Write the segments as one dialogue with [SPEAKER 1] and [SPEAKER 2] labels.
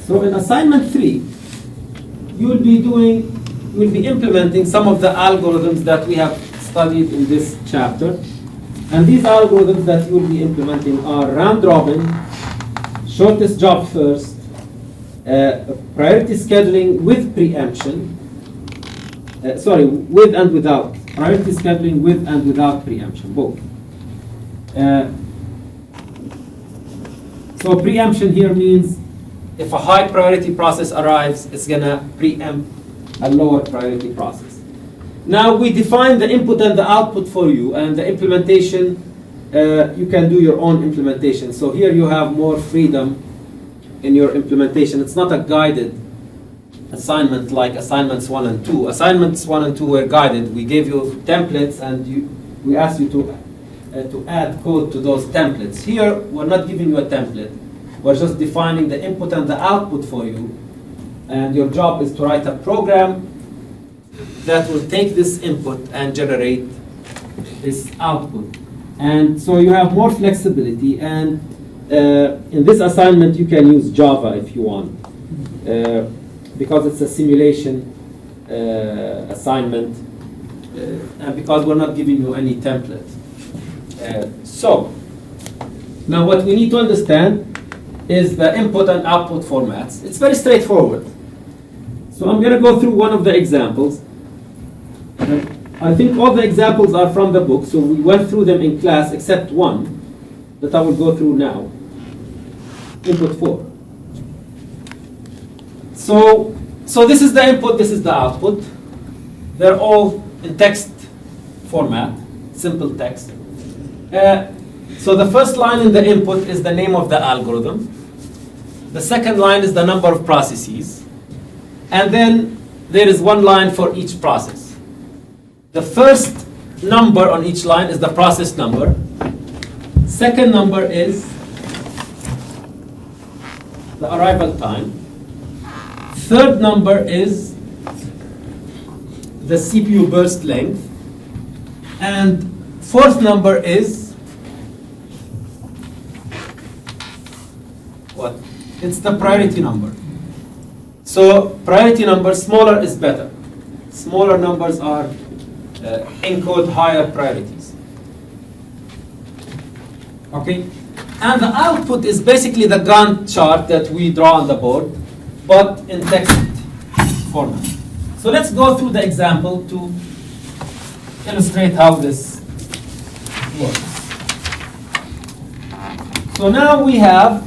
[SPEAKER 1] So in assignment 3, you will be implementing some of the algorithms that we have studied in this chapter. And these algorithms that you will be implementing are round robin, shortest job first, priority scheduling with preemption, with and without, priority scheduling with and without preemption, both. So preemption here means if a high priority process arrives, it's going to preempt a lower priority process. Now we define the input and the output for you, and the implementation, you can do your own implementation. So here you have more freedom in your implementation. It's not a guided assignment like assignments 1 and 2. Assignments 1 and 2 were guided. We gave you templates and we asked you to add code to those templates. Here, we're not giving you a template. We're just defining the input and the output for you. And your job is to write a program that will take this input and generate this output. And so you have more flexibility. And in this assignment, you can use Java if you want, because it's a simulation assignment, and because we're not giving you any template. So now what we need to understand is the input and output formats. It's very straightforward. So I'm going to go through one of the examples. I think all the examples are from the book, so we went through them in class except one that I will go through now. Input 4. So this is the input, this is the output. They're all in text format, simple text. So the first line in the input is the name of the algorithm. The second line is the number of processes. And then there is one line for each process. The first number on each line is the process number. Second number is the arrival time. Third number is the CPU burst length. And fourth number is what? It's the priority number. So priority number, smaller is better. Smaller numbers are encode higher priorities. Okay? And the output is basically the Gantt chart that we draw on the board, but in text format. So let's go through the example to illustrate how this works. So now we have,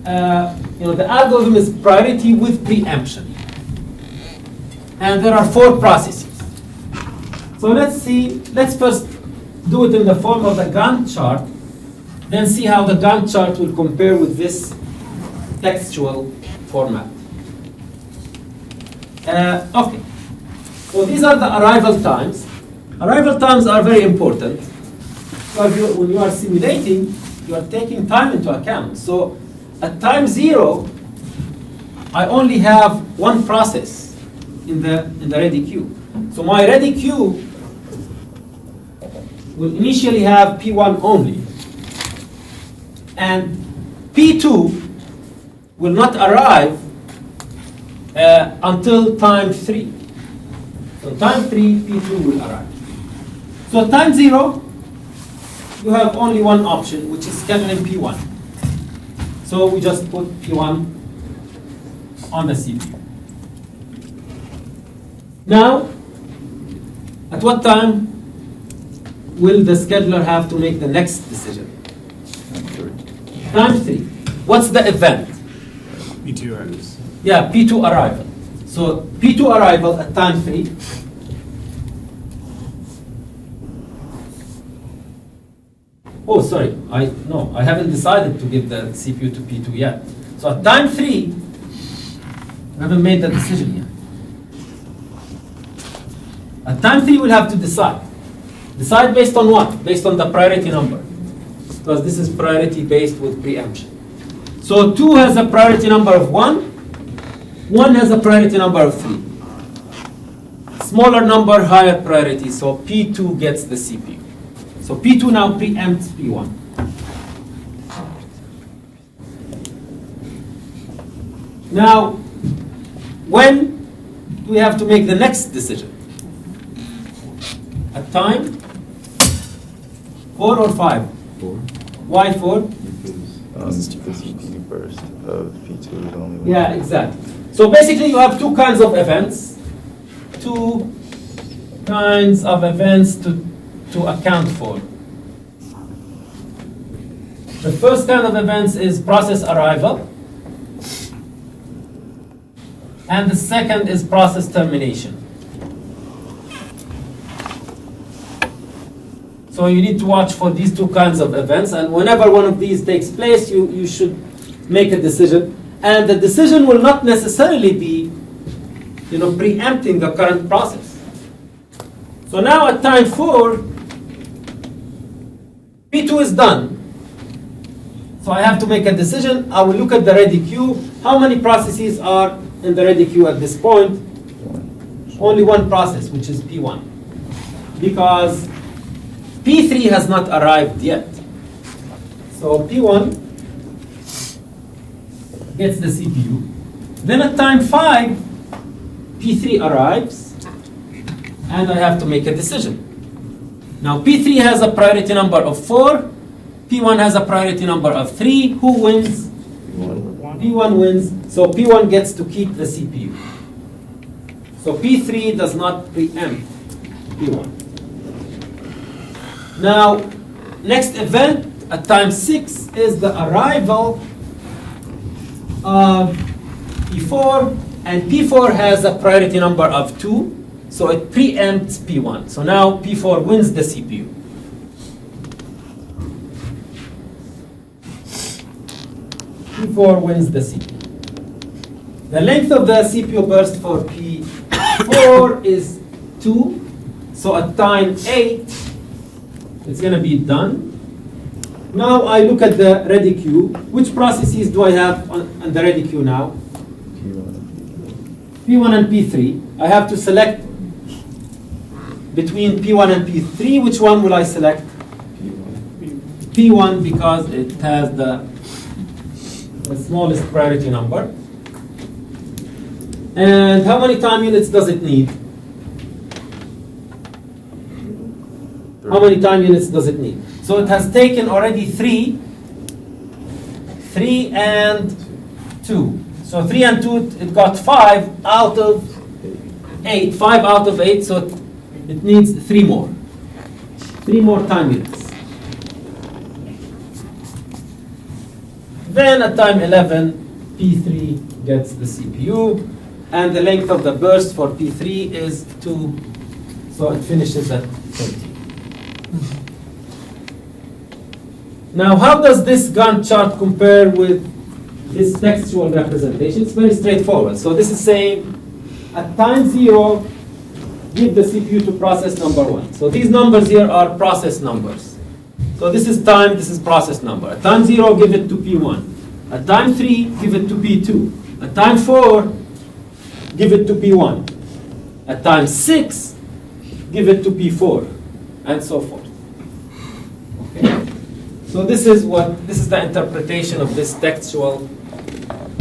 [SPEAKER 1] the algorithm is priority with preemption. And there are 4 processes. So let's first do it in the form of the Gantt chart, then see how the Gantt chart will compare with this textual format. Okay, so these are the arrival times. Arrival times are very important. Because when you are simulating, you are taking time into account. So at time 0, I only have one process in the ready queue. So my ready queue will initially have P1 only. And P2 will not arrive until time 3. So time 3, P2 will arrive. So time 0, you have only one option, which is scheduling P1. So we just put P1 on the CPU. Now, at what time will the scheduler have to make the next decision? Time 3. What's the event?
[SPEAKER 2] P2 arrives.
[SPEAKER 1] Yeah, P2 arrival. So P2 arrival at time 3. Oh, sorry. I haven't decided to give the CPU to P2 yet. So at time 3, I haven't made the decision yet. At time 3, we'll have to decide. Decide based on what? Based on the priority number. Because this is priority based with preemption. So 2 has a priority number of 1. 1 has a priority number of 3. Smaller number, higher priority. So P2 gets the CPU. So P2 now preempts P1. Now, when do we have to make the next decision? At time 4 or 5?
[SPEAKER 3] 4.
[SPEAKER 1] Why 4?
[SPEAKER 3] Because the CPU burst of P2 is only one.
[SPEAKER 1] Yeah, exactly. So basically you have two kinds of events. Two kinds of events to account for. The first kind of events is process arrival. And the second is process termination. So you need to watch for these two kinds of events, and whenever one of these takes place, you should make a decision. And the decision will not necessarily be, preempting the current process. So now at time 4, P2 is done. So I have to make a decision. I will look at the ready queue. How many processes are in the ready queue at this point? Only one process, which is P1. Because P3 has not arrived yet. So P1 gets the CPU. Then at time 5, P3 arrives, and I have to make a decision. Now P3 has a priority number of 4, P1 has a priority number of 3. Who wins? P1 wins, so P1 gets to keep the CPU. So P3 does not preempt P1. Now, next event at time 6 is the arrival of P4, and P4 has a priority number of 2, so it preempts P1. So now P4 wins the CPU. P4 wins the CPU. The length of the CPU burst for P4 is 2, so at time 8, it's going to be done. Now I look at the ready queue. Which processes do I have on the ready queue now? P1 and P3. I have to select between P1 and P3. Which one will I select? P1, because it has the smallest priority number. And how many time units does it need? How many time units does it need? So it has taken already 3 and 2. So 3 and 2, it got 5 out of 8. 5 out of 8, so it needs 3 more. 3 more time units. Then at time 11, P3 gets the CPU, and the length of the burst for P3 is 2, so it finishes at 30. Now, how does this Gantt chart compare with this textual representation? It's very straightforward. So this is saying, at time 0, give the CPU to process number 1. So these numbers here are process numbers. So this is time, this is process number. At time 0, give it to P1. At time 3, give it to P2. At time 4, give it to P1. At time 6, give it to P4, and so forth. Okay? So this is the interpretation of this textual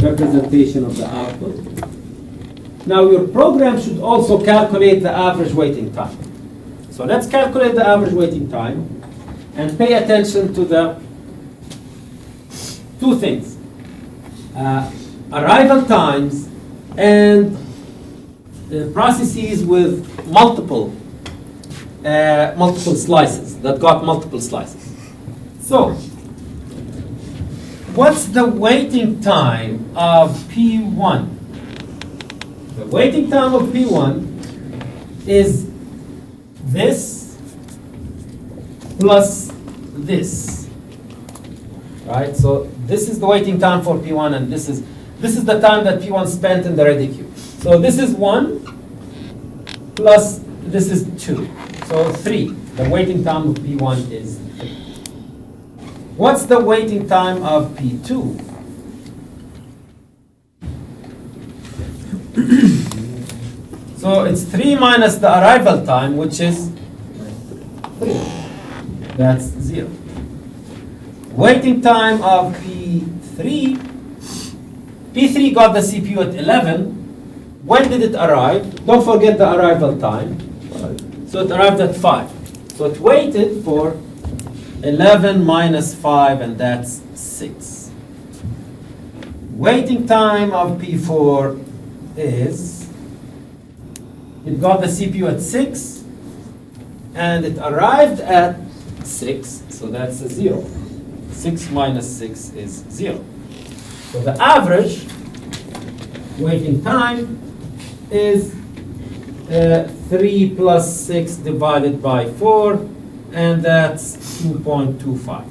[SPEAKER 1] representation of the output. Now your program should also calculate the average waiting time. So let's calculate the average waiting time and pay attention to the two things. Arrival times and processes with multiple slices, that got multiple slices. So, what's the waiting time of P1? The waiting time of P1 is this plus this. Right? So this is the waiting time for P1, and this is the time that P1 spent in the ready queue. So this is 1 plus this is 2. So 3. The waiting time of P1 is 3. What's the waiting time of P2? So it's 3 minus the arrival time, which is 3. That's 0. Waiting time of P3 P3 got the CPU at 11. When did it arrive? Don't forget the arrival time. So it arrived at 5. So it waited for 11 minus 5, and that's 6. Waiting time of P4 is, it got the CPU at 6, and it arrived at 6, so that's a 0. 6 minus 6 is 0. So the average waiting time is 3 plus 6 divided by 4, and that's 2.25.